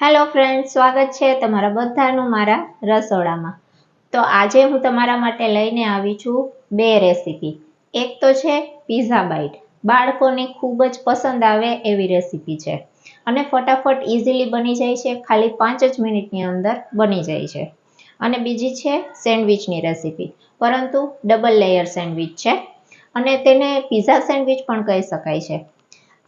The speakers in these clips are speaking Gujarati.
હેલો ફ્રેન્ડ્સ, સ્વાગત છે તમારા બધાનું મારા રસોડામાં. તો આજે હું તમારા માટે લઈને આવી છું બે રેસીપી. એક તો છે પિઝા બાઇટ. બાળકોને ખૂબ જ પસંદ આવે એવી રેસીપી છે અને ફટાફટ ઇઝીલી બની જાય છે. ખાલી 5 જ મિનિટની અંદર બની જાય છે. અને બીજી છે સેન્ડવિચની રેસીપી, પરંતુ ડબલ લેયર સેન્ડવિચ છે અને તેને પિઝા સેન્ડવિચ પણ કહી શકાય છે.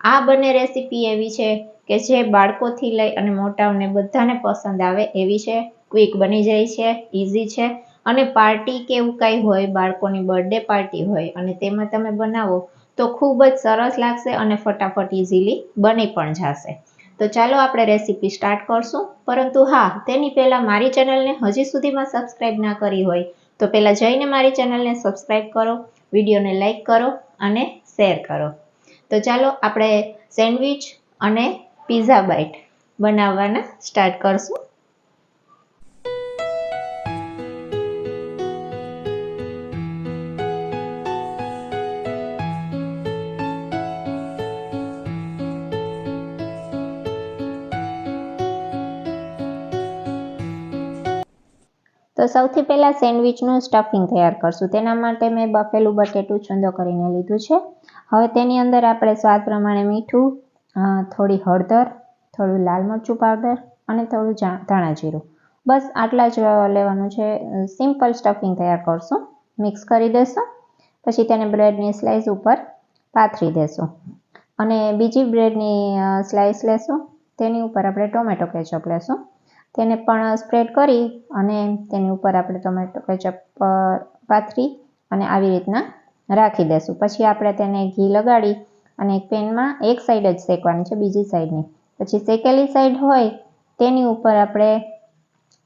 આ બંને રેસીપી એવી છે કે જે બાળકોથી લઈ અને મોટાઓને બધાને પસંદ આવે એવી છે. ક્વિક બની જાય છે, ઇઝી છે અને પાર્ટી કે એવું કંઈ હોય, બાળકોની બર્થડે પાર્ટી હોય અને તેમાં તમે બનાવો તો ખૂબ જ સરસ લાગશે અને ફટાફટ ઇઝીલી બની પણ જશે. તો ચાલો આપણે રેસીપી સ્ટાર્ટ કરશું. પરંતુ હા, તેની પહેલાં મારી ચેનલને હજી સુધીમાં સબસ્ક્રાઈબ ના કરી હોય તો પહેલાં જઈને મારી ચેનલને સબસ્ક્રાઈબ કરો, વિડીયોને લાઈક કરો અને શેર કરો. તો ચાલો આપણે સેન્ડવિચ અને પિઝા બાઇટ બનાવવાના સ્ટાર્ટ કરશું. તો સૌથી પહેલાં સેન્ડવિચનું સ્ટફિંગ તૈયાર કરશું. તેના માટે મેં બફેલું બટેટું છૂંદો કરીને લીધું છે. હવે તેની અંદર આપણે સ્વાદ પ્રમાણે મીઠું, થોડી હળદર, થોડું લાલ મરચું પાવડર અને થોડું ધાણા જીરું, બસ આટલા જ લેવાનું છે. સિમ્પલ સ્ટફિંગ તૈયાર કરશું. મિક્સ કરી દેશું. પછી તેને બ્રેડની સ્લાઇસ ઉપર પાથરી દેશું અને બીજી બ્રેડની સ્લાઇસ લેશું. તેની ઉપર આપણે ટોમેટો કેચઅપ લેશું. તેને પણ સ્પ્રેડ કરી અને તેની ઉપર આપણે ટોમેટો કેચઅપ પાથરી અને આવી રીતના રાખી દેશું. પછી આપણે તેને ઘી લગાડી અને એક પેનમાં એક સાઈડ જ શેકવાની છે, બીજી સાઈડ નહીં. પછી શેકેલી સાઈડ હોય તેની ઉપર આપણે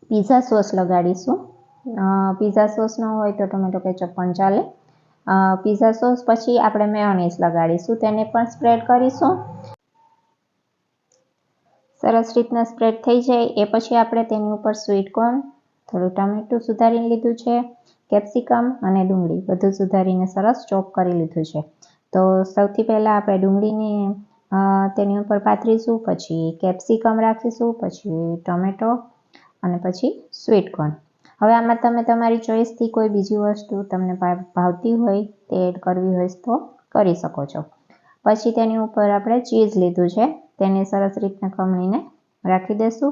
પિઝા સોસ લગાડીશું. પિઝા સોસ ન હોય તો ટોમેટો કેચઅપ પણ ચાલે. પિઝા સોસ પછી આપણે મેયોનીઝ લગાડીશું. તેને પણ સ્પ્રેડ કરીશું. સરસ રીતના સ્પ્રેડ થઈ જાય એ પછી આપણે તેની ઉપર સ્વીટ કોર્ન, થોડું ટામેટું સુધારીને લીધું છે, કેપ્સિકમ અને ડુંગળી બધું સુધારીને સરસ ચોપ કરી લીધું છે. તો સૌથી પહેલાં આપણે ડુંગળીને તેની ઉપર પાથરીશું, પછી કેપ્સિકમ રાખીશું, પછી ટોમેટો અને પછી સ્વીટ કોર્ન. હવે આમાં તમે તમારી ચોઈસથી કોઈ બીજી વસ્તુ તમને ભાવતી હોય તે એડ કરવી હોય તો કરી શકો છો. પછી તેની ઉપર આપણે ચીઝ લીધું છે, તેને સરસ રીતના ખમણીને રાખી દેશું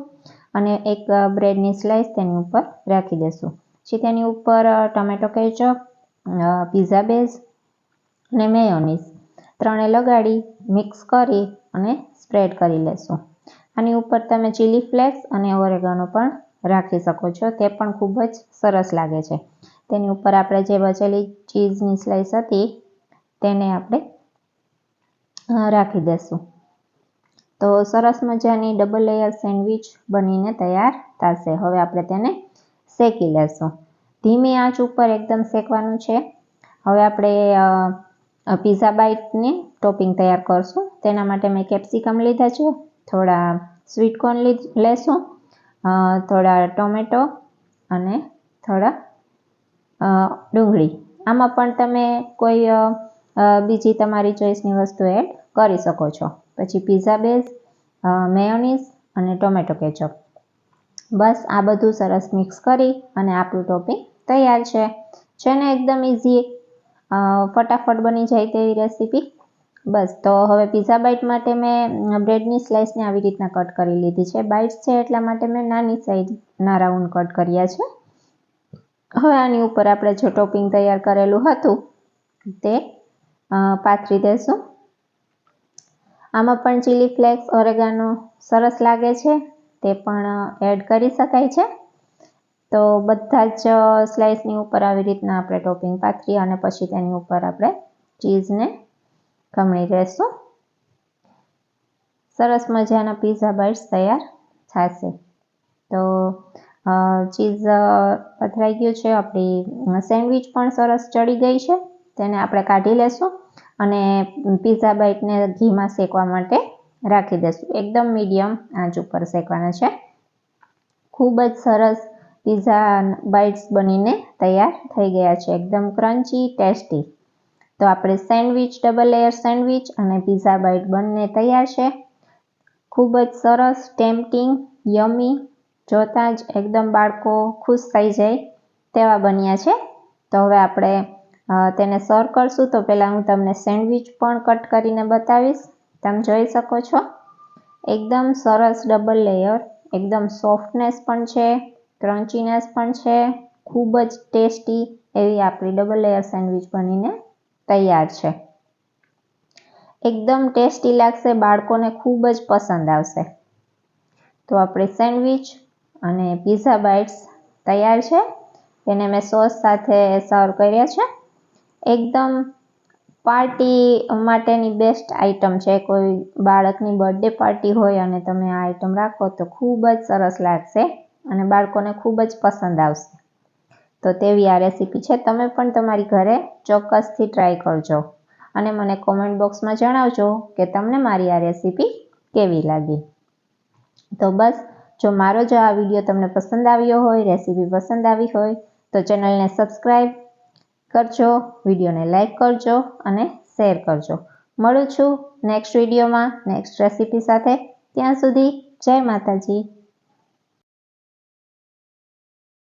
અને એક બ્રેડની સ્લાઇસ તેની ઉપર રાખી દેશું. પછી તેની ઉપર ટોમેટો કેચઅપ, પિઝા બેઝ અને મેયોનીઝ ત્રણે લગાડી મિક્સ કરી અને સ્પ્રેડ કરી લેશું. આની ઉપર તમે ચીલી ફ્લેક્સ અને ઓરેગાનો પણ રાખી શકો છો. તે પણ ખૂબ જ સરસ લાગે છે. તેની ઉપર આપણે જે બચેલી ચીઝની સ્લાઇસ હતી તેને આપણે રાખી દેશું. તો સરસ મજાની ડબલ લેયર સેન્ડવિચ બનીને તૈયાર થશે. હવે આપણે તેને શેકી લેશું. ધીમી આંચ ઉપર એકદમ શેકવાનું છે. હવે આપણે પિઝા બાઇટની ટોપિંગ તૈયાર કરશું. તેના માટે મેં કેપ્સિકમ લીધા છે, થોડા સ્વીટ કોર્ન લેશું, થોડા ટોમેટો અને થોડા ડુંગળી. આમાં પણ તમે કોઈ બીજી તમારી ચોઈસની વસ્તુ એડ કરી શકો છો. પછી પિઝા બેઝ, મેયોનીઝ અને ટોમેટો કેચઅપ, બસ આ બધું સરસ મિક્સ કરી અને આપણું ટોપિંગ તૈયાર છે ને એકદમ ઇઝી, ફટાફટ બની જાય તેવી રેસીપી. બસ તો હવે પિઝા બાઇટ માટે મેં બ્રેડની સ્લાઇસને આવી રીતના કટ કરી લીધી છે. બાઇટ્સ છે એટલા માટે મેં નાની સાઈઝના રાઉન્ડ કટ કર્યા છે. હવે આની ઉપર આપણે જે ટોપિંગ તૈયાર કરેલું હતું તે પાથરી દેશું. આમાં પણ ચીલી ફ્લેક્સ, ઓરેગાનો સરસ લાગે છે, તે પણ એડ કરી શકાય છે. તો બધા જ સ્લાઇસની ઉપર આવી રીતના આપણે ટોપિંગ પાથરી અને પછી તેની ઉપર આપણે ચીઝને ખમણી લેશું. સરસ મજાના પિઝા બાઇટ્સ તૈયાર થશે. તો ચીઝ પથરાઈ ગયું છે. આપણી સેન્ડવિચ પણ સરસ ચડી ગઈ છે. તેને આપણે કાઢી લેશું અને પિઝા બાઇટને ઘીમાં શેકવા માટે રાખી દેશું. એકદમ મીડિયમ આંચ ઉપર શેકવાના છે. ખૂબ જ સરસ પિઝા બાઇટ્સ બનીને તૈયાર થઈ ગયા છે. એકદમ ક્રન્ચી, ટેસ્ટી. તો આપણે સેન્ડવિચ, ડબલ લેયર સેન્ડવિચ અને પિઝા બાઇટ બંને તૈયાર છે. ખૂબ જ સરસ, ટેમ્પટિંગ યમી, જોતાં જ એકદમ બાળકો ખુશ થઈ જાય તેવા બન્યા છે. તો હવે આપણે તેને સર્વ કરશું. તો પહેલાં હું તમને સેન્ડવિચ પણ કટ કરીને બતાવીશ. તમે જોઈ શકો છો એકદમ સરસ ડબલ લેયર, એકદમ સોફ્ટનેસ પણ છે, ક્રન્ચીનેસ પણ છે, ખૂબ જ ટેસ્ટી એવી આપણી ડબલ લેયર સેન્ડવિચ બનીને તૈયાર છે. એકદમ ટેસ્ટી લાગશે, બાળકોને ખૂબ જ પસંદ આવશે. તો આપણી સેન્ડવિચ અને પિઝા બાઇટ્સ તૈયાર છે. તેને મેં સોસ સાથે સર્વ કર્યા છે. એકદમ પાર્ટી માટેની બેસ્ટ આઇટમ છે. કોઈ બાળકની બર્થડે પાર્ટી હોય અને તમે આ આઇટમ રાખો તો ખૂબ જ સરસ લાગશે અને બાળકોને ખૂબ જ પસંદ આવશે. તો તેવી આ રેસીપી છે. તમે પણ તમારી ઘરે ચોક્કસથી ટ્રાય કરજો અને મને કોમેન્ટ બોક્સમાં જણાવજો કે તમને મારી આ રેસીપી કેવી લાગી. તો બસ, જો આ વિડીયો તમને પસંદ આવ્યો હોય, રેસીપી પસંદ આવી હોય તો ચેનલને સબસ્ક્રાઈબ કરજો, વિડીયોને લાઈક કરજો અને શેર કરજો. મળું છું નેક્સ્ટ વિડીયોમાં નેક્સ્ટ રેસીપી સાથે. ત્યાં સુધી જય માતાજી.